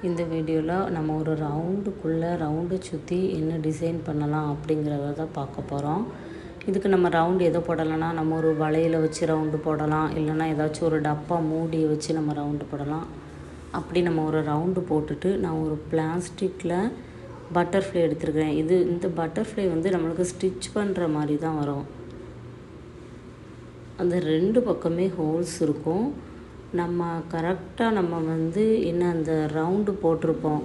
இந்த வீடியோவில் நம்ம ஒரு ரவுண்டு சுற்றி என்ன டிசைன் பண்ணலாம் அப்படிங்கிறத தான் பார்க்க போகிறோம். இதுக்கு நம்ம ரவுண்டு எதை போடலைன்னா, நம்ம ஒரு வளையலை வச்சு ரவுண்டு போடலாம், இல்லைனா ஏதாச்சும் ஒரு டப்பா மூடியை வச்சு நம்ம ரவுண்டு போடலாம். அப்படி நம்ம ஒரு ரவுண்டு போட்டுட்டு நான் ஒரு பிளாஸ்டிக்கில் பட்டர்ஃப்ளை எடுத்துருக்கிறேன். இந்த பட்டர்ஃப்ளை நம்மளுக்கு ஸ்டிச் பண்ணுற மாதிரி தான் வரும். அந்த 2 பக்கமே ஹோல்ஸ் இருக்கும். நம்ம கரெக்டாக என்ன அந்த ரவுண்டு போட்டிருப்போம்.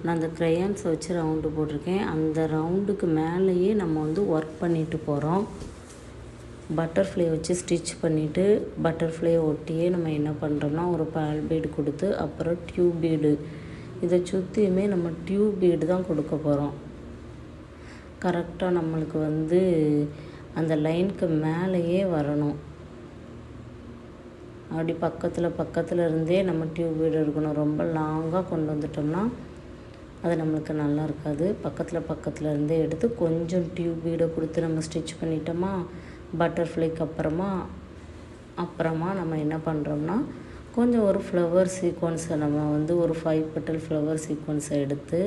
நான் அந்த க்ரையான்ஸை வச்சு ரவுண்டு போட்டிருக்கேன். அந்த ரவுண்டுக்கு மேலேயே நம்ம ஒர்க் பண்ணிட்டு போகிறோம். பட்டர்ஃப்ளை வச்சு ஸ்டிச் பண்ணிவிட்டு பட்டர்ஃப்ளையை ஒட்டியே நம்ம என்ன பண்ணுறோம்னா, ஒரு பால் பீடு கொடுத்து அப்புறம் டியூப் பீடு, இதை சுற்றியுமே நம்ம டியூப் பீடு தான் கொடுக்க போகிறோம். கரெக்டாக நம்மளுக்கு அந்த லைனுக்கு மேலேயே வரணும். அப்படி பக்கத்தில் இருந்தே நம்ம டியூப் பீடு எடுக்கணும். ரொம்ப லாங்காக கொண்டு வந்துட்டோம்னா அது நம்மளுக்கு நல்லா இருக்காது. பக்கத்தில் இருந்தே எடுத்து கொஞ்சம் டியூப் பீடை கொடுத்து நம்ம ஸ்டிச் பண்ணிட்டோமா, பட்டர்ஃப்ளைக்கு அப்புறமா நம்ம என்ன பண்ணுறோம்னா, கொஞ்சம் ஒரு ஃப்ளவர் சீக்வன்ஸை நம்ம ஒரு 5 petal ஃப்ளவர் சீக்வன்ஸை எடுத்து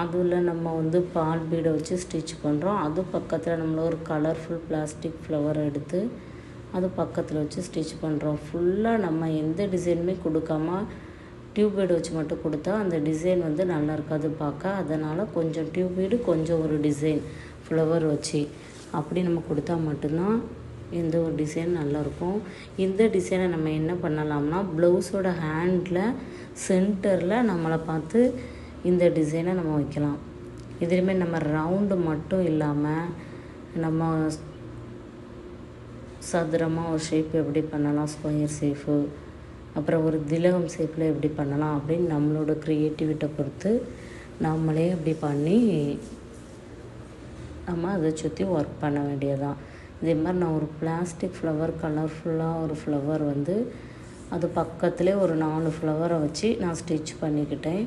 அதில் நம்ம பால் பீடை வச்சு ஸ்டிச் பண்ணுறோம். அது பக்கத்தில் நம்மள ஒரு கலர்ஃபுல் பிளாஸ்டிக் ஃப்ளவர் எடுத்து அது பக்கத்தில் வச்சு ஸ்டிச் பண்ணுறோம். ஃபுல்லாக நம்ம எந்த டிசைனுமே கொடுக்காம டியூப் பீடு வச்சு மட்டும் கொடுத்தா அந்த டிசைன் நல்லா இருக்காது பார்க்க. அதனால் கொஞ்சம் டியூப் பீடு, கொஞ்சம் ஒரு டிசைன் ஃப்ளவர் வச்சு அப்படி நம்ம கொடுத்தா மட்டும்தான் எந்த ஒரு டிசைன் நல்லாயிருக்கும். இந்த டிசைனை நம்ம என்ன பண்ணலாம்னா, ப்ளவுஸோட ஹேண்டில் சென்டரில் நம்மளை பார்த்து இந்த டிசைனை நம்ம வைக்கலாம். இதுலேயுமே நம்ம ரவுண்டு மட்டும் இல்லாமல் நம்ம சதுரமாக ஒரு ஷேப் எப்படி பண்ணலாம், ஸ்கொயர் ஷேப்பு, அப்புறம் ஒரு திலகம் ஷேப்பில் எப்படி பண்ணலாம் அப்படின்னு நம்மளோட க்ரியேட்டிவிட்டை பொறுத்து நம்மளே அப்படி பண்ணி நம்ம அதை சுற்றி ஒர்க் பண்ண வேண்டியதான். இதே மாதிரி நான் ஒரு பிளாஸ்டிக் ஃப்ளவர், கலர்ஃபுல்லாக ஒரு ஃப்ளவர் அது பக்கத்துலேயே ஒரு 4 ஃப்ளவரை வச்சு நான் ஸ்டிச் பண்ணிக்கிட்டேன்.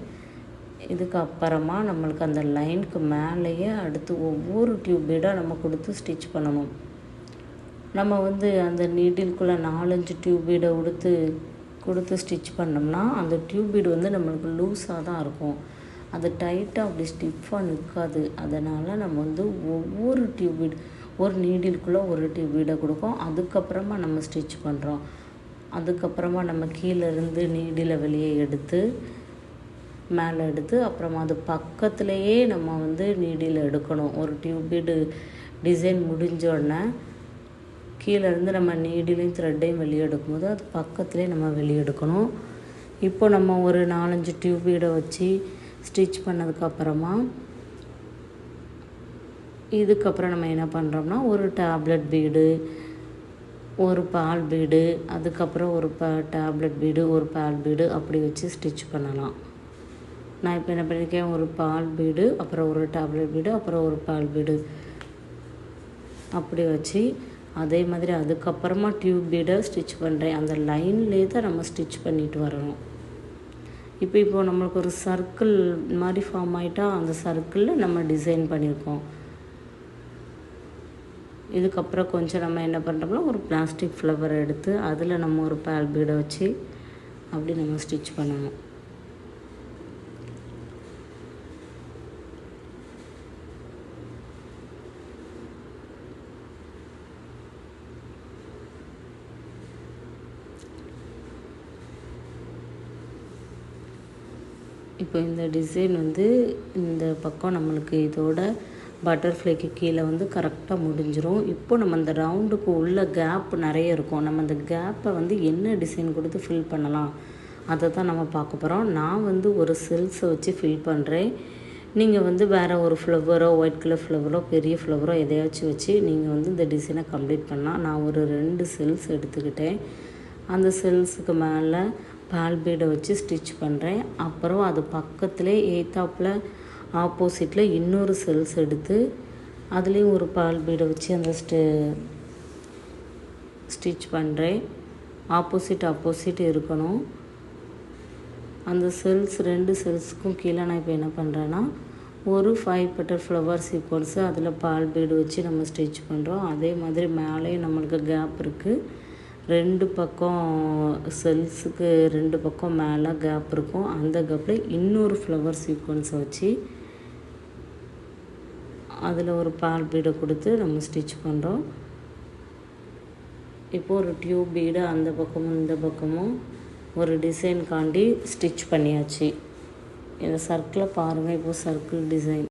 இதுக்கப்புறமா நம்மளுக்கு அந்த லைனுக்கு மேலேயே அடுத்து ஒவ்வொரு டியூப் பீடாக நம்ம கொடுத்து ஸ்டிச் பண்ணணும். நம்ம அந்த நீடிலுக்குள்ளே 4-5 டியூப் பீடை கொடுத்து ஸ்டிச் பண்ணோம்னா அந்த டியூப் பீடு நம்மளுக்கு லூஸாக தான் இருக்கும். அது டைட்டாக அப்படி ஸ்டிஃபாக நிற்காது. அதனால் நம்ம ஒவ்வொரு டியூப் பீடு, ஒரு நீடிலுக்குள்ளே ஒரு டியூப் பீடை கொடுக்கும். அதுக்கப்புறமா நம்ம ஸ்டிச் பண்ணுறோம். அதுக்கப்புறமா நம்ம கீழேருந்து நீடிலை வெளியே எடுத்து மேலே எடுத்து அப்புறமா அது பக்கத்துலேயே நம்ம நீடில் எடுக்கணும். ஒரு டியூப் பீடு டிசைன் முடிஞ்சோடனே கீழேருந்து நம்ம நீடிலையும் த்ரெட்டையும் வெளியே எடுக்கும்போது அது பக்கத்துலேயே நம்ம வெளியே எடுக்கணும். இப்போ நம்ம ஒரு 4-5 டியூப் பீடை வச்சு ஸ்டிச் பண்ணதுக்கப்புறமா இதுக்கப்புறம் நம்ம என்ன பண்ணுறோம்னா, ஒரு டேப்லெட் பீடு, ஒரு பால் பீடு, அதுக்கப்புறம் ஒரு டேப்லெட் பீடு, ஒரு பால் பீடு அப்படி வச்சு ஸ்டிச் பண்ணலாம். நான் இப்போ என்ன பண்ணியிருக்கேன், ஒரு பால் பீடு, அப்புறம் ஒரு டேப்லெட் பீடு, அப்புறம் ஒரு பால் பீடு அப்படி வச்சு அதே மாதிரி அதுக்கப்புறமா டியூப் பீடை ஸ்டிச் பண்ணுறேன். அந்த லைன்லேயே தான் நம்ம ஸ்டிச் பண்ணிட்டு வரணும். இப்போ நம்மளுக்கு ஒரு சர்க்கிள் மாதிரி ஃபார்ம் ஆகிட்டா அந்த சர்க்கிளில் நம்ம டிசைன் பண்ணியிருக்கோம். இதுக்கப்புறம் கொஞ்சம் நம்ம என்ன பண்ணுறோம்னா, ஒரு பிளாஸ்டிக் ஃப்ளவர் எடுத்து அதில் நம்ம ஒரு பால் பீடை வச்சு அப்படி நம்ம ஸ்டிச் பண்ணணும். இப்போ இந்த டிசைன் இந்த பக்கம் நம்மளுக்கு இதோட பட்டர்ஃப்ளைக்கு கீழே கரெக்டாக முடிஞ்சிரும். இப்போ நம்ம அந்த ரவுண்டுக்கு உள்ள கேப் நிறைய இருக்கும். நம்ம அந்த கேப்பை என்ன டிசைன் கொடுத்து ஃபில் பண்ணலாம் அதை தான் நம்ம பார்க்க போகிறோம். நான் ஒரு செல்ஸை வச்சு ஃபில் பண்ணுறேன். நீங்கள் வேறு ஒரு ஃப்ளவரோ, ஒயிட் கலர் ஃப்ளவரோ, பெரிய ஃப்ளவரோ எதையாச்சும் வச்சு நீங்கள் இந்த டிசைனை கம்ப்ளீட் பண்ணலாம். நான் ஒரு 2 செல்ஸ் எடுத்துக்கிட்டேன். அந்த செல்ஸுக்கு மேலே பால் பீடை வச்சு ஸ்டிச் பண்ணுறேன். அப்புறம் அது பக்கத்துலேயே எய்த்தாப்பில் ஆப்போசிட்டில் இன்னொரு செல்ஸ் எடுத்து அதுலேயும் ஒரு பால் பீடை வச்சு அந்த ஸ்டிச் பண்ணுறேன். ஆப்போசிட் இருக்கணும். அந்த 2 செல்ஸுக்கும் கீழே நான் இப்போ என்ன பண்ணுறேன்னா, ஒரு 5 petal ஃப்ளவர் சீக்வன்ஸு அதில் பால் பீடு வச்சு நம்ம ஸ்டிச் பண்ணுறோம். அதே மாதிரி மேலேயும் நம்மளுக்கு கேப் இருக்குது. 2 பக்கம் செல்ஸுக்கு 2 பக்கம் மேலே கேப் இருக்கும். அந்த கேப்பில் இன்னொரு ஃப்ளவர் சீக்வன்ஸை வச்சு அதில் ஒரு பால் பீடை கொடுத்து நம்ம ஸ்டிச் பண்ணுறோம். இப்போது ஒரு டியூப் பீடை அந்த பக்கமும் இந்த பக்கமும் ஒரு டிசைன் காண்டி ஸ்டிச் பண்ணியாச்சு. இந்த சர்க்கிளை பாருங்கள். இப்போது சர்க்கிள் டிசைன்